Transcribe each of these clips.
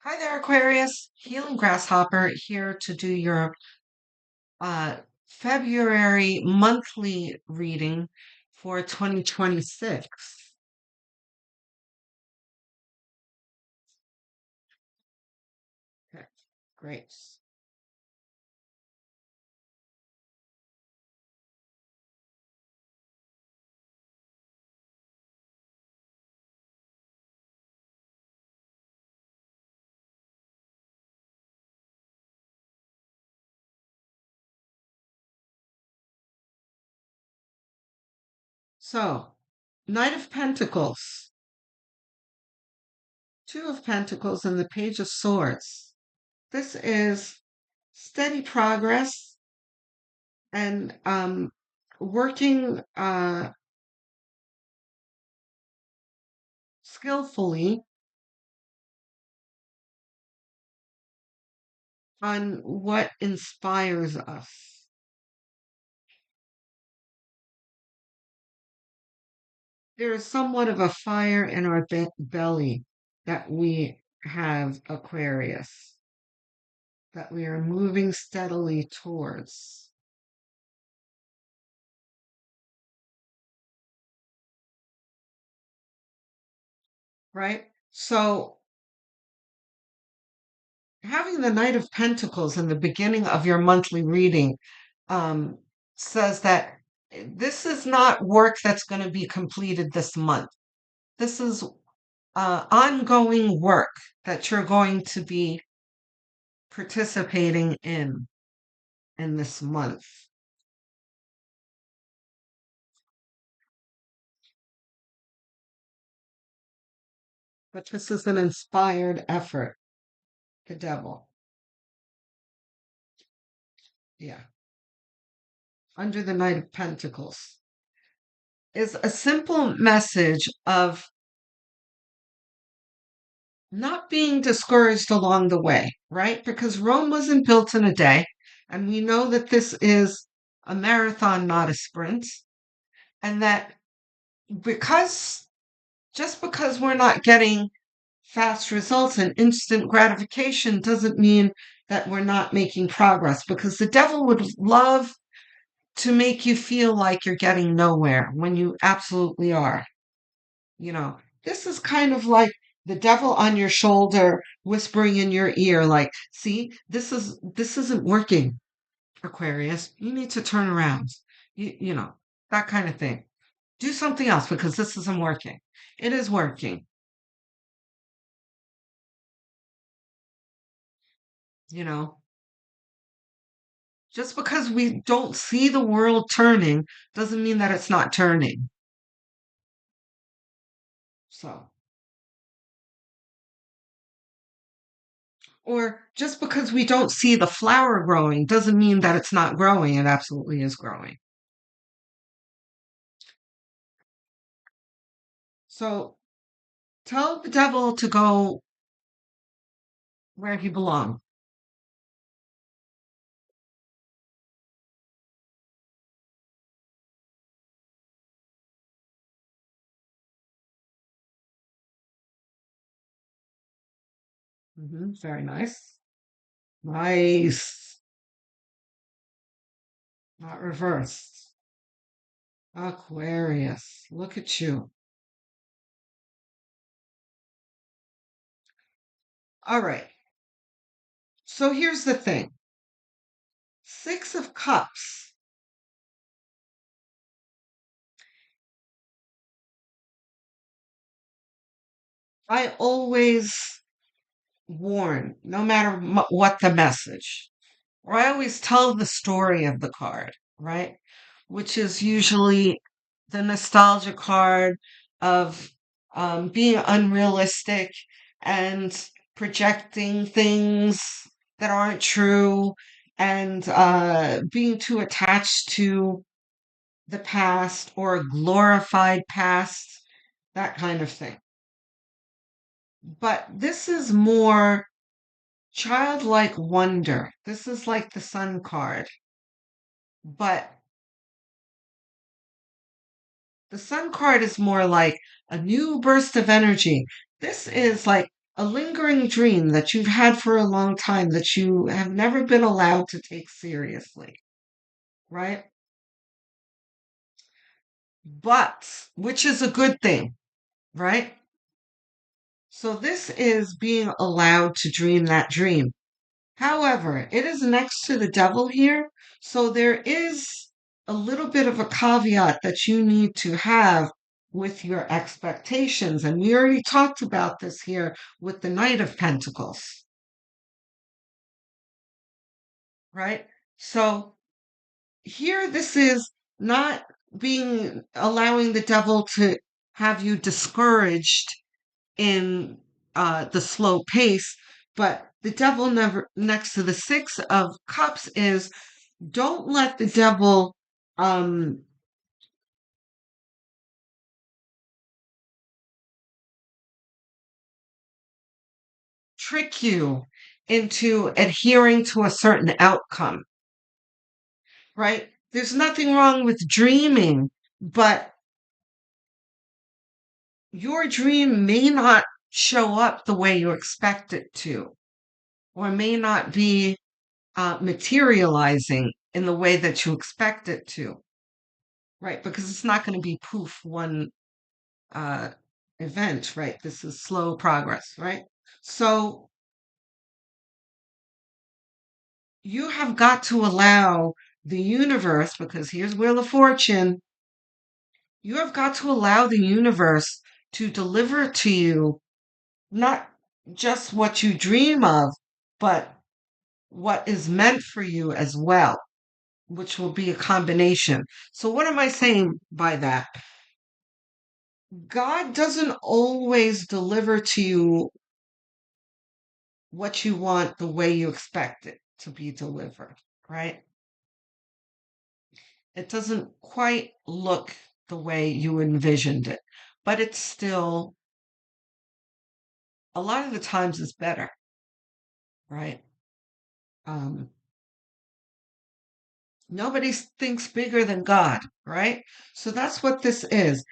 Hi there, Aquarius. Healing Grasshopper here to do your uh, February monthly reading for 2026. Okay, great. So, Knight of Pentacles, Two of Pentacles, and the Page of Swords. This is steady progress and working skillfully on what inspires us. There is somewhat of a fire in our belly that we have, Aquarius, that we are moving steadily towards. Right? So, having the Knight of Pentacles in the beginning of your monthly reading um, says that this is not work that's going to be completed this month. This is ongoing work that you're going to be participating in this month. But this is an inspired effort. The devil. Yeah. Under the Knight of Pentacles is a simple message of not being discouraged along the way, right? Because Rome wasn't built in a day. And we know that this is a marathon, not a sprint. And that because just because we're not getting fast results and instant gratification doesn't mean that we're not making progress, because the devil would love to make you feel like you're getting nowhere when you absolutely are. You know, this is kind of like the devil on your shoulder whispering in your ear, like, see, this isn't working, Aquarius. You need to turn around. You know, that kind of thing. Do something else because this isn't working. It is working, you know. Just because we don't see the world turning doesn't mean that it's not turning. So, or just because we don't see the flower growing doesn't mean that it's not growing. It absolutely is growing. So tell the devil to go where he belongs. Very nice. Nice. Not reversed. Aquarius. Look at you. All right. So here's the thing. Six of Cups. I always warn, no matter what the message, or I always tell the story of the card, right? Which is usually the nostalgia card of being unrealistic and projecting things that aren't true and being too attached to the past or a glorified past, that kind of thing. But this is more childlike wonder. This is like the Sun card, but the Sun card is more like a new burst of energy. This is like a lingering dream that you've had for a long time that you have never been allowed to take seriously, right? But, which is a good thing, right? So this is being allowed to dream that dream. However, it is next to the devil here, so there is a little bit of a caveat that you need to have with your expectations. And we already talked about this here with the Knight of Pentacles, right? So here, this is not being allowing the devil to have you discouraged in the slow pace, but the devil never next to the Six of Cups is don't let the devil um trick you into adhering to a certain outcome, right? There's nothing wrong with dreaming, but your dream may not show up the way you expect it to, or may not be materializing in the way that you expect it to, right? Because it's not going to be poof one uh, event, right? This is slow progress, right? So you have got to allow the universe, because here's Wheel of Fortune, you have got to allow the universe to deliver to you not just what you dream of, but what is meant for you as well, which will be a combination. So, what am I saying by that? God doesn't always deliver to you what you want the way you expect it to be delivered, right? It doesn't quite look the way you envisioned it, but it's still, a lot of the times, is better, right? Um, Nobody thinks bigger than God, right? So that's what this is.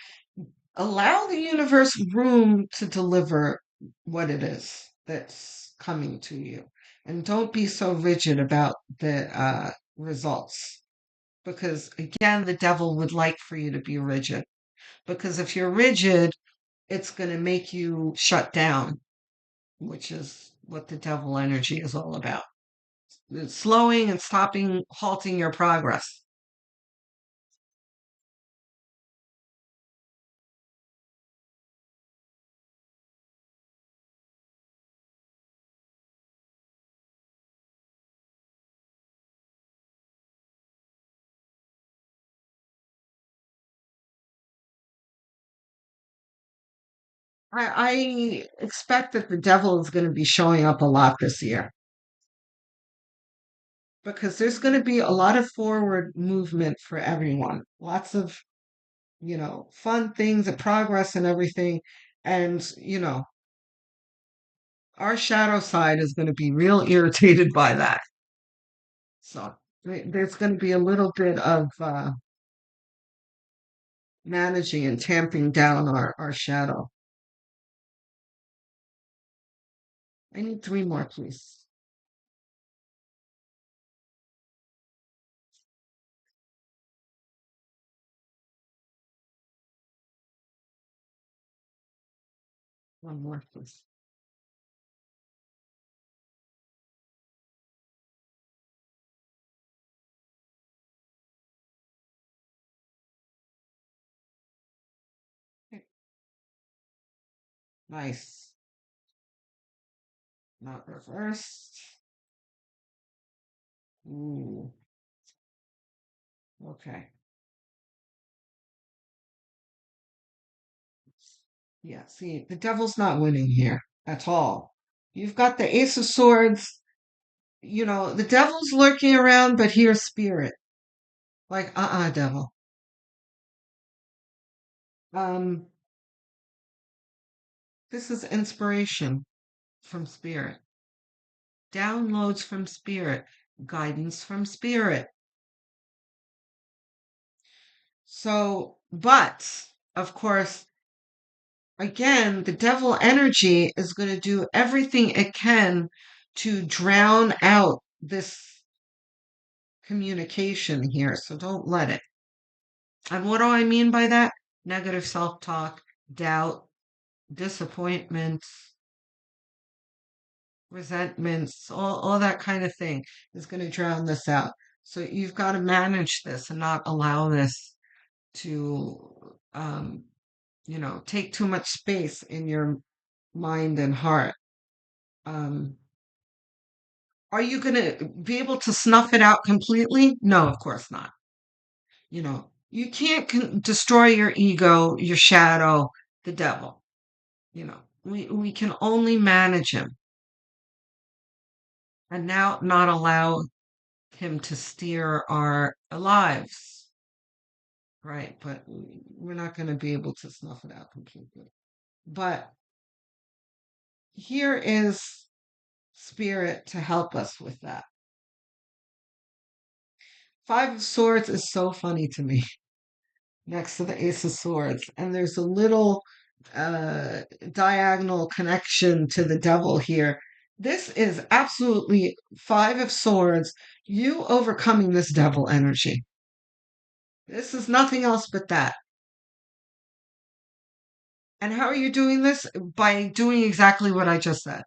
Allow the universe room to deliver what it is that's coming to you. And don't be so rigid about the results. Because again, the devil would like for you to be rigid. Because if you're rigid, it's going to make you shut down, which is what the devil energy is all about. It's slowing and stopping, halting your progress. I expect that the devil is going to be showing up a lot this year because there's going to be a lot of forward movement for everyone. Lots of, fun things and progress and everything. And, our shadow side is going to be real irritated by that. So there's going to be a little bit of managing and tamping down our shadow. I need three more, please. One more, please. Okay, nice. Not reversed. Ooh, okay. Yeah, see, the devil's not winning here at all. You've got the Ace of Swords. The devil's lurking around, but here's spirit. Like, devil. Um, this is inspiration from spirit, downloads from spirit, guidance from spirit. So, but of course, again, the devil energy is going to do everything it can to drown out this communication here. So don't let it. And what do I mean by that? Negative self talk, doubt, disappointments, resentments, all that kind of thing is going to drown this out. So you've got to manage this and not allow this to, take too much space in your mind and heart. Um, are you going to be able to snuff it out completely? No, of course not. You can't destroy your ego, your shadow, the devil. We can only manage him and now not allow him to steer our lives, right? But we're not going to be able to snuff it out completely. But here is spirit to help us with that. Five of Swords is so funny to me next to the Ace of Swords. And there's a little uh, diagonal connection to the devil here. This is absolutely Five of Swords, you overcoming this devil energy. This is nothing else but that. And how are you doing this? By doing exactly what I just said.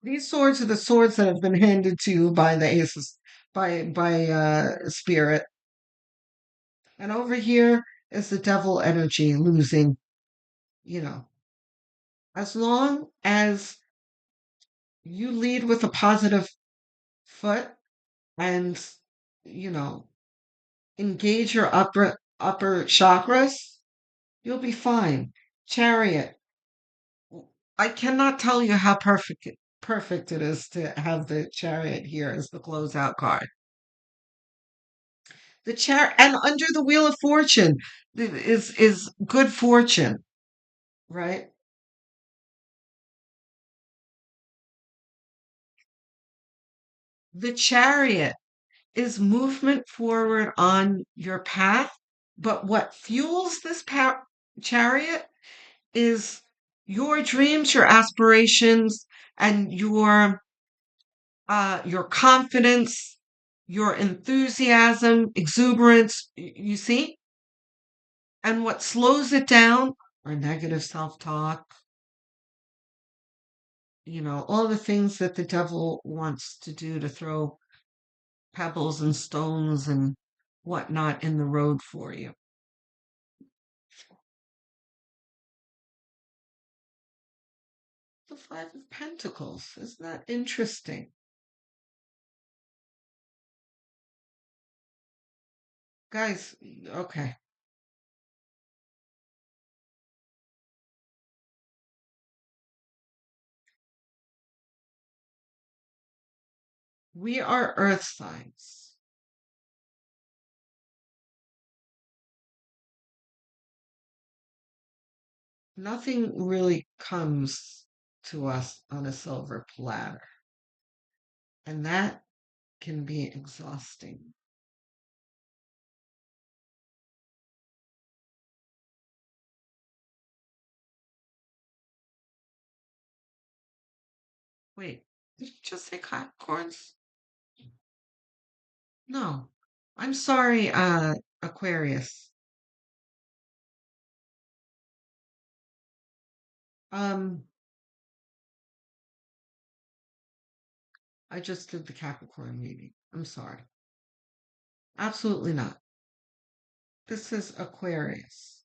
These swords are the swords that have been handed to you by the aces, by spirit. And over here is the devil energy losing, you know. As long as you lead with a positive foot and, you know, engage your upper chakras, you'll be fine. Chariot. I cannot tell you how perfect it is to have the chariot here as the closeout card. The chair and under the wheel of fortune is good fortune, right? The chariot is movement forward on your path, but what fuels this chariot is your dreams, your aspirations, and your confidence, your enthusiasm, exuberance, you see? And what slows it down are negative self-talk, all the things that the devil wants to do to throw pebbles and stones and whatnot in the road for you. The Five of Pentacles. Isn't that interesting? Guys, okay. We are earth signs. Nothing really comes to us on a silver platter, and that can be exhausting. Wait, did you just say Capricorns? No. I'm sorry, Aquarius. Um, I just did the Capricorn reading. I'm sorry. Absolutely not. This is Aquarius.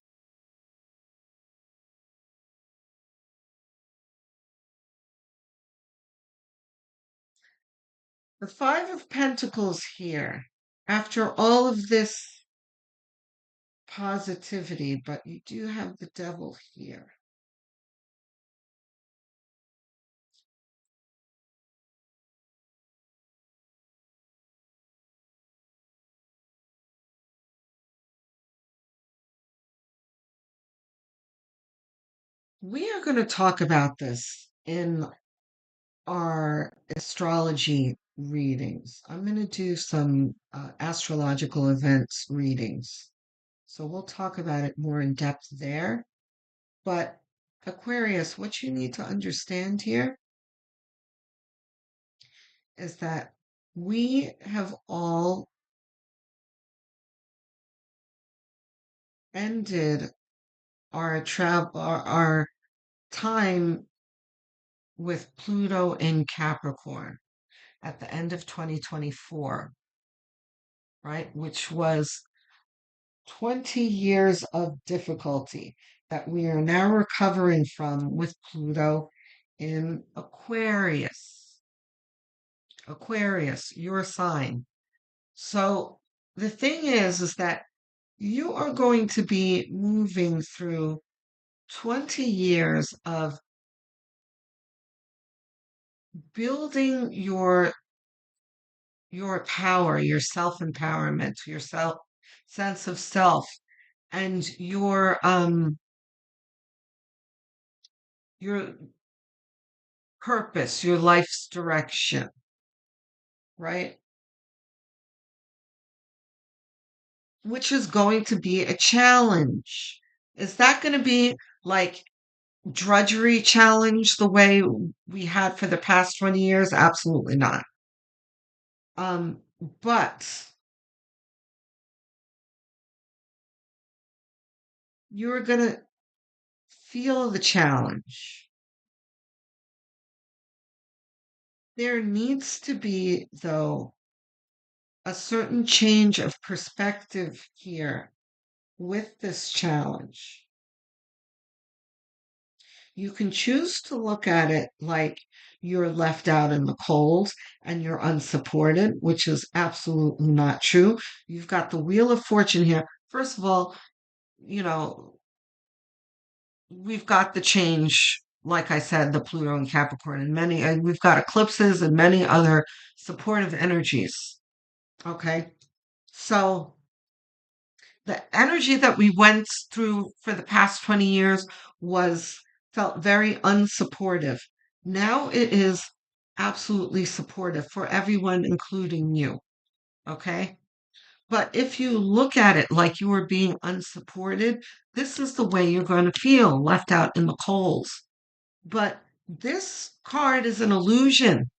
The Five of Pentacles here, after all of this positivity, but you do have the devil here. We are going to talk about this in our astrology readings. I'm going to do some astrological events readings So we'll talk about it more in depth there. But Aquarius, what you need to understand here is that we have all ended our time with Pluto in Capricorn at the end of 2024, right? Which was 20 years of difficulty that we are now recovering from with Pluto in Aquarius. Aquarius, your sign. So the thing is that you are going to be moving through 20 years of building your power, your self-empowerment, your sense of self, and your purpose, your life's direction, right? Which is going to be a challenge. Is that going to be like drudgery challenge the way we had for the past 20 years? Absolutely not. Um, but you're going to feel the challenge. There needs to be, though, a certain change of perspective here with this challenge. You can choose to look at it like you're left out in the cold and you're unsupported, which is absolutely not true. You've got the Wheel of Fortune here. First of all, you know, we've got the change, like I said, the Pluto and Capricorn, and we've got eclipses and many other supportive energies. Okay. So the energy that we went through for the past 20 years was felt very unsupportive. Now it is absolutely supportive for everyone, including you. Okay. But if you look at it like you are being unsupported, this is the way you're going to feel left out in the cold. But this card is an illusion.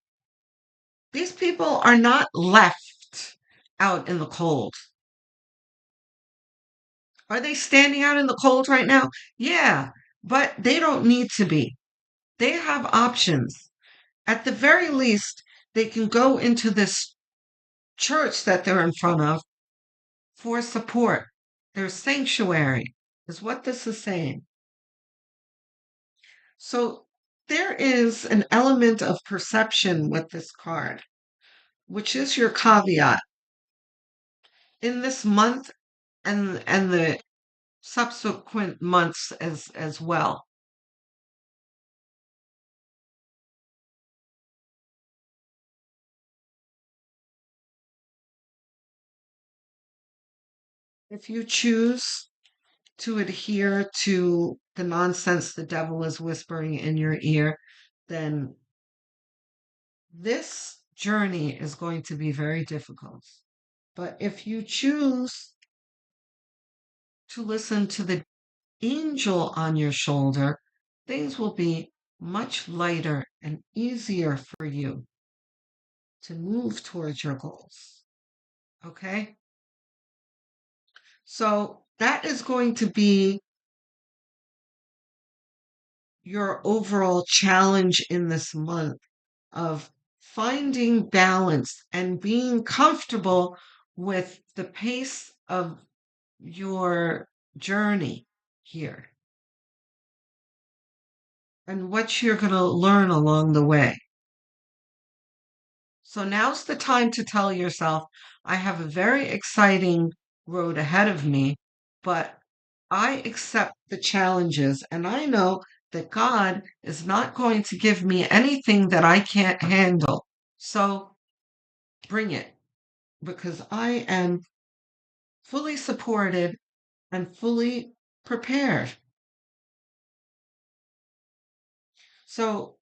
These people are not left out in the cold. Are they standing out in the cold right now? Yeah, but they don't need to be. They have options. At the very least, they can go into this church that they're in front of for support. Their sanctuary is what this is saying. So there is an element of perception with this card, which is your caveat. In this month and the subsequent months as well. If you choose to adhere to the nonsense the devil is whispering in your ear, then this journey is going to be very difficult. But if you choose to listen to the angel on your shoulder, things will be much lighter and easier for you to move towards your goals. Okay? So that is going to be your overall challenge in this month of finding balance and being comfortable with the pace of your journey here and what you're going to learn along the way. So now's the time to tell yourself, I have a very exciting road ahead of me, but I accept the challenges and I know that God is not going to give me anything that I can't handle. So bring it because I am fully supported and fully prepared. So,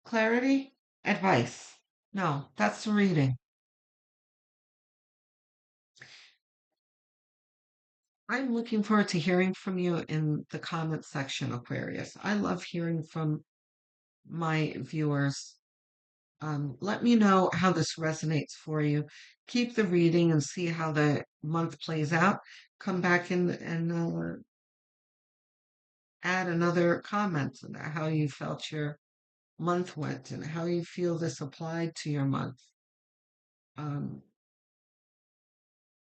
clarity, advice. No, that's the reading. I'm looking forward to hearing from you in the comment section, Aquarius. I love hearing from my viewers. Let me know how this resonates for you. Keep the reading and see how the month plays out. Come back and add another comment on how you felt your month went and how you feel this applied to your month. Um,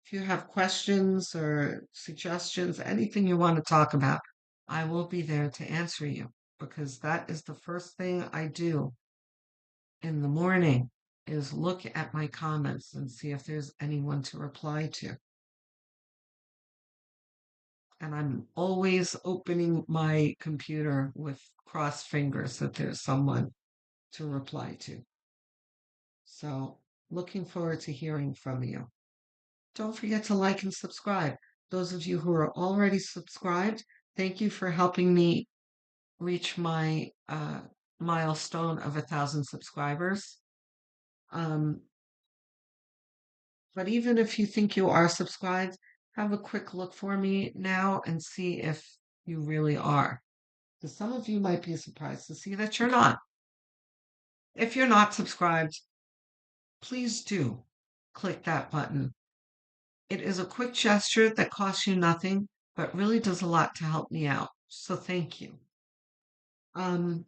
if you have questions or suggestions, anything you want to talk about, I will be there to answer you because that is the first thing I do in the morning is look at my comments and see if there's anyone to reply to. And I'm always opening my computer with crossed fingers that there's someone to reply to. So, looking forward to hearing from you. Don't forget to like and subscribe. Those of you who are already subscribed, thank you for helping me reach my milestone of 1,000 subscribers. Um, but even if you think you are subscribed, have a quick look for me now and see if you really are. Because some of you might be surprised to see that you're not. If you're not subscribed, please do click that button. It is a quick gesture that costs you nothing, but really does a lot to help me out. So thank you. Um,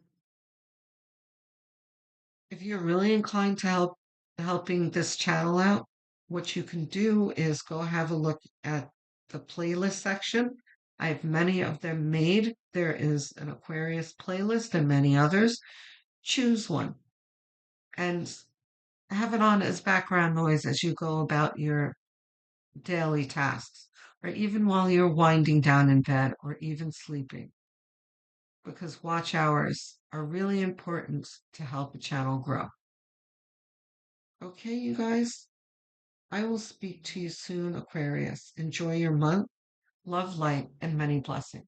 if you're really inclined to helping this channel out, what you can do is go have a look at the playlist section. I have many of them made. There is an Aquarius playlist and many others. Choose one and have it on as background noise as you go about your daily tasks, or even while you're winding down in bed or even sleeping, because watch hours are really important to help a channel grow. Okay, you guys, I will speak to you soon, Aquarius. Enjoy your month. Love, light, and many blessings.